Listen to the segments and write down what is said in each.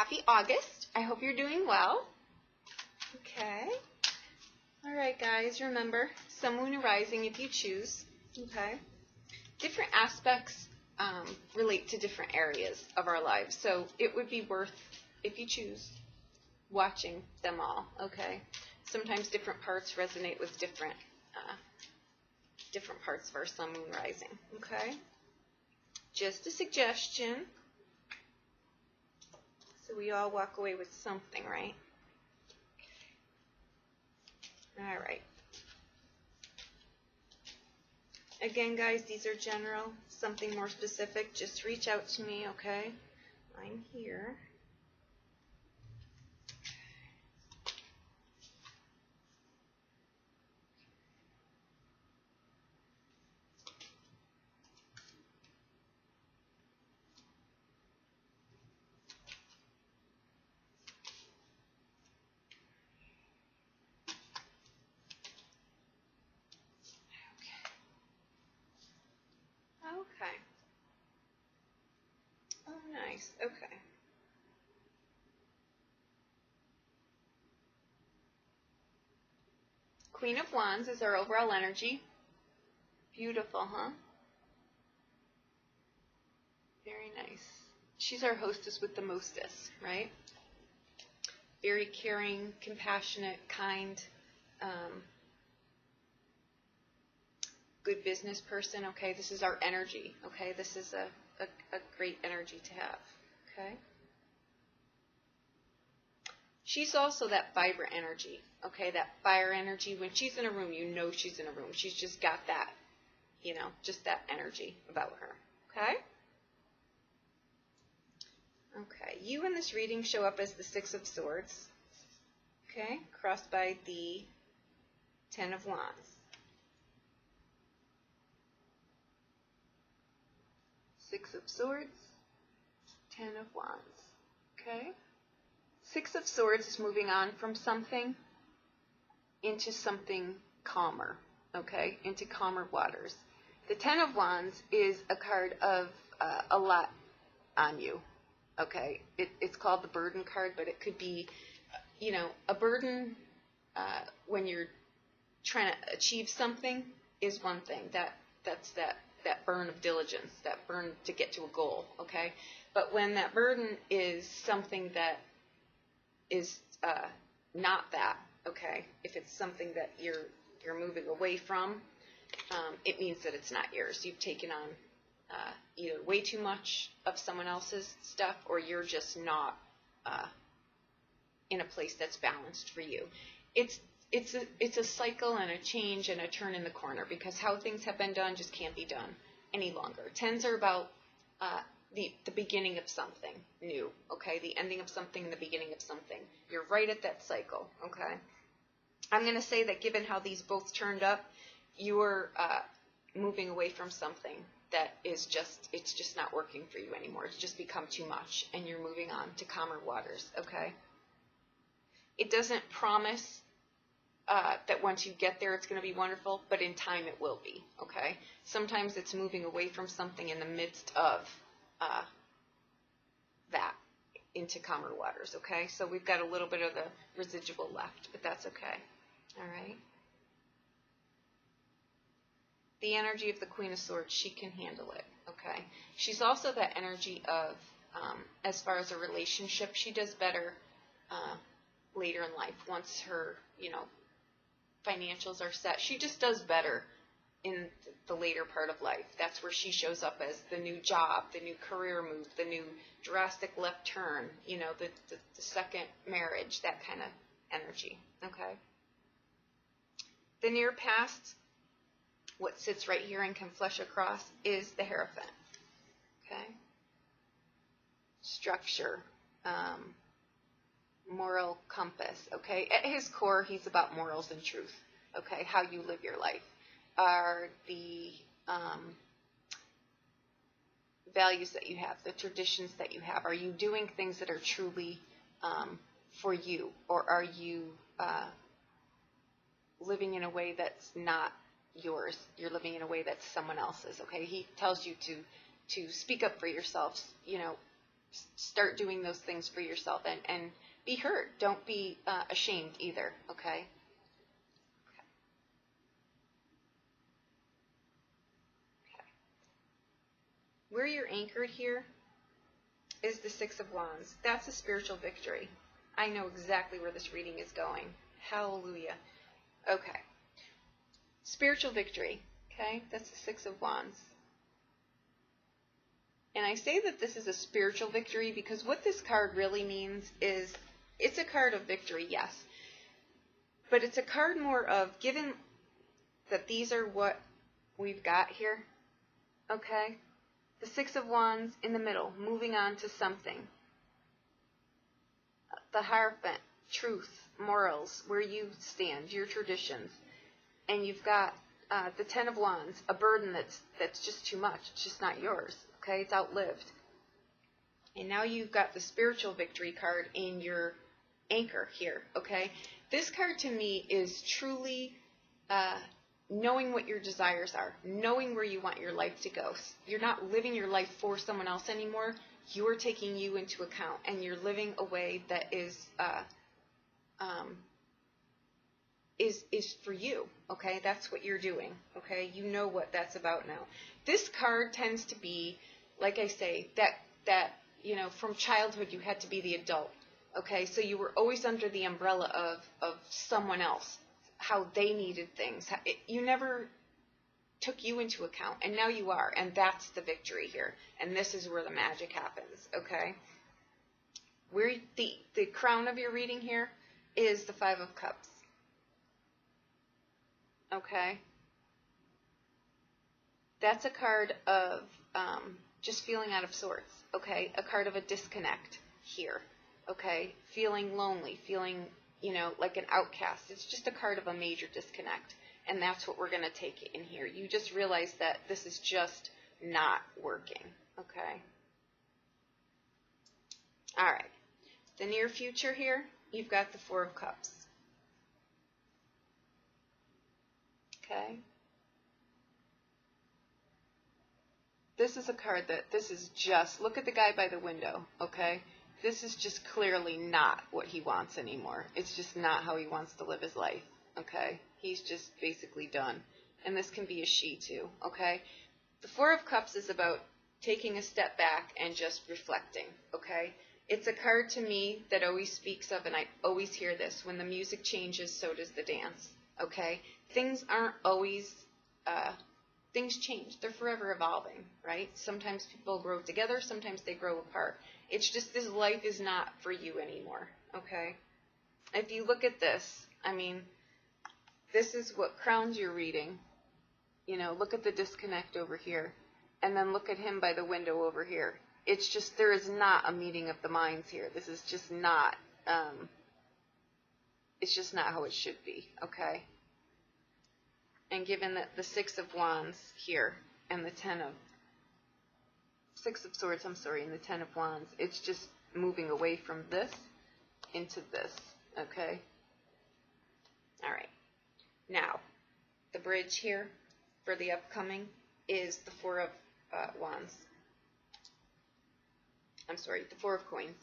happy August. I hope you're doing well. Okay. All right, guys, remember, Sun, Moon, and Rising if you choose. Okay. Different aspects relate to different areas of our lives, so it would be worth, if you choose, watching them all. Okay. Sometimes different parts resonate with different parts of our Sun, Moon, Rising. Okay. Just a suggestion. So we all walk away with something, right? All right. Again, guys, these are general. Something more specific, just reach out to me, okay? I'm here. Okay. Oh, nice. Okay. Queen of Wands is our overall energy. Beautiful, huh? Very nice. She's our hostess with the mostest, right? Very caring, compassionate, kind, good business person, okay? This is our energy, okay? This is a great energy to have, okay? She's also that vibrant energy, okay? That fire energy. When she's in a room, you know she's in a room. She's just got that, you know, just that energy about her, okay? Okay, you in this reading show up as the Six of Swords, okay? Crossed by the Ten of Wands. Six of Swords, Ten of Wands, okay? Six of Swords is moving on from something into something calmer, okay? Into calmer waters. The Ten of Wands is a card of a lot on you, okay? It's called the burden card, but it could be, you know, a burden when you're trying to achieve something is one thing. That's that burn of diligence, that burn to get to a goal, okay? But when that burden is something that is not that, okay? If it's something that you're moving away from, it means that it's not yours. You've taken on either way too much of someone else's stuff, or you're just not in a place that's balanced for you. It's a cycle and a change and a turn in the corner, because how things have been done just can't be done any longer. Tens are about the beginning of something new, okay? The ending of something and the beginning of something. You're right at that cycle, okay? I'm going to say that given how these both turned up, you're moving away from something that is it's just not working for you anymore. It's just become too much, and you're moving on to calmer waters, okay? It doesn't promise that once you get there it's going to be wonderful, but in time it will be, okay? Sometimes it's moving away from something in the midst of that into calmer waters, okay? So we've got a little bit of the residual left, but that's okay, all right? The energy of the Queen of Swords, she can handle it, okay? She's also that energy of, as far as a relationship, she does better later in life once her, you know, financials are set. She just does better in the later part of life. That's where she shows up as the new job, the new career move, the new drastic left turn, you know, the second marriage, that kind of energy, okay? The near past, what sits right here and can flesh across, is the Hierophant, okay? Structure, moral compass, okay? At his core, he's about morals and truth, okay? How you live your life. Are the values that you have, the traditions that you have, are you doing things that are truly for you, or are you living in a way that's not yours? You're living in a way that's someone else's, okay? He tells you to speak up for yourselves, you know, start doing those things for yourself and be heard. Don't be ashamed either, okay? Where you're anchored here is the Six of Wands. That's a spiritual victory. I know exactly where this reading is going. Hallelujah. Okay. Spiritual victory. Okay? That's the Six of Wands. And I say that this is a spiritual victory because what this card really means is it's a card of victory, yes. But it's a card more of, given that these are what we've got here, okay? The Six of Wands in the middle, moving on to something. The Hierophant, truth, morals, where you stand, your traditions. And you've got the Ten of Wands, a burden that's just too much. It's just not yours, okay? It's outlived. And now you've got the spiritual victory card in your anchor here, okay? This card to me is truly knowing what your desires are, knowing where you want your life to go. You're not living your life for someone else anymore. You're taking you into account, and you're living a way that is for you, okay? That's what you're doing, okay? You know what that's about now. This card tends to be, like I say, that you know, from childhood you had to be the adult, okay? So you were always under the umbrella of someone else, how they needed things. You never took you into account, and now you are, and that's the victory here. And this is where the magic happens, okay? Where the crown of your reading here is the Five of Cups, okay? That's a card of just feeling out of sorts, okay? A card of a disconnect here, okay? Feeling lonely, feeling, you know, like an outcast. It's just a card of a major disconnect, and that's what we're going to take in here. You just realize that this is just not working, okay? All right. The near future here, you've got the Four of Cups, okay? This is a card that, this is just, look at the guy by the window, okay? This is just clearly not what he wants anymore. It's just not how he wants to live his life, okay? He's just basically done. And this can be a she too, okay? The Four of Cups is about taking a step back and just reflecting, okay? It's a card to me that always speaks of, and I always hear this, when the music changes, so does the dance, okay? Things aren't always, things change. They're forever evolving, right? Sometimes people grow together, sometimes they grow apart. It's just this life is not for you anymore, okay? If you look at this, I mean, this is what crowns your reading. You know, look at the disconnect over here, and then look at him by the window over here. It's just, there is not a meeting of the minds here. This is just not, it's just not how it should be, okay? And given that the Six of Wands here and the Six of Swords, I'm sorry, and the Ten of Wands, it's just moving away from this into this, okay? All right. Now, the bridge here for the upcoming is the Four of Wands. I'm sorry, the Four of Coins.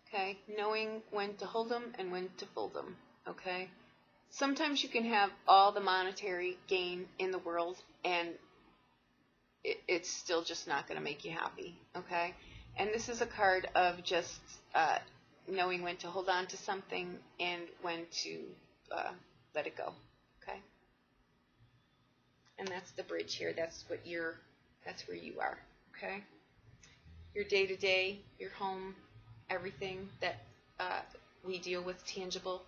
Okay? Knowing when to hold them and when to fold them, okay? Sometimes you can have all the monetary gain in the world, and it's still just not going to make you happy, okay? And this is a card of just knowing when to hold on to something and when to let it go, okay? And that's the bridge here. That's where you are, okay? Your day-to-day, your home, everything that we deal with tangible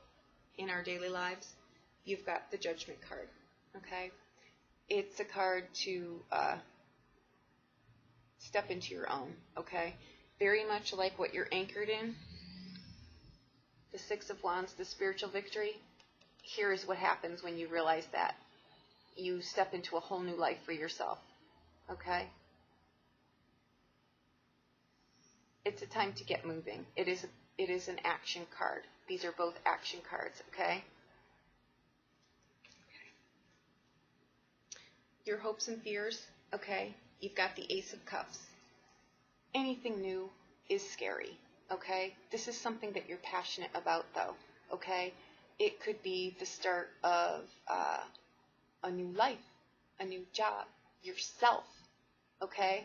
in our daily lives, you've got the Judgment card, okay? It's a card to step into your own, okay? Very much like what you're anchored in, the Six of Wands, the spiritual victory. Here is what happens when you realize that. You step into a whole new life for yourself, okay? It's a time to get moving. It is an action card. These are both action cards, okay? Your hopes and fears, okay? You've got the Ace of Cups. anything new is scary, okay? This is something that you're passionate about, though, okay? It could be the start of a new life, a new job, yourself, okay?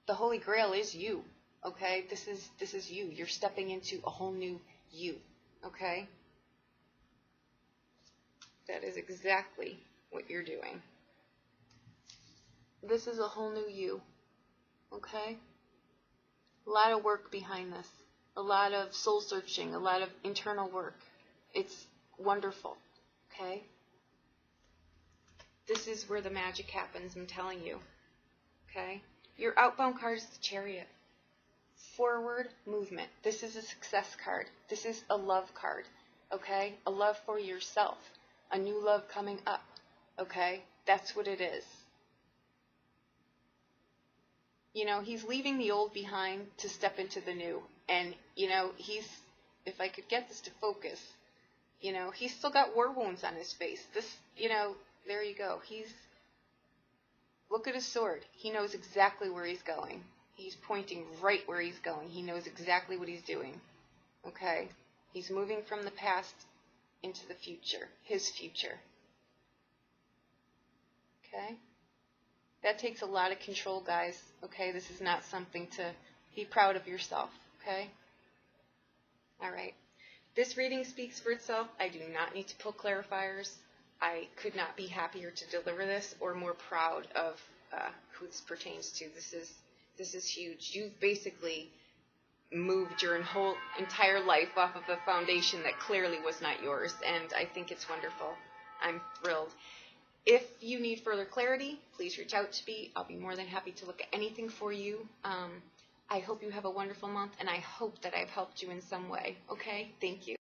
The Holy Grail is you, okay? This is you. You're stepping into a whole new you, okay? That is exactly what you're doing. This is a whole new you, okay? A lot of work behind this, a lot of soul searching, a lot of internal work. It's wonderful, okay? This is where the magic happens, I'm telling you, okay? Your outbound card is the Chariot. Forward movement. This is a success card. This is a love card, okay? A love for yourself. A new love coming up, okay? That's what it is. You know, he's leaving the old behind to step into the new. And, you know, if I could get this to focus, you know, he's still got war wounds on his face. This, you know, there you go. Look at his sword. He knows exactly where he's going. He's pointing right where he's going. He knows exactly what he's doing, okay? He's moving from the past into the future, his future, okay? That takes a lot of control, guys, okay? This is not something to be proud of yourself, okay? All right. This reading speaks for itself. I do not need to pull clarifiers. I could not be happier to deliver this or more proud of who this pertains to. This is huge. You've basically moved your whole entire life off of a foundation that clearly was not yours, and I think it's wonderful. I'm thrilled. If you need further clarity, please reach out to me. I'll be more than happy to look at anything for you. I hope you have a wonderful month, and I hope that I've helped you in some way. Okay? Thank you.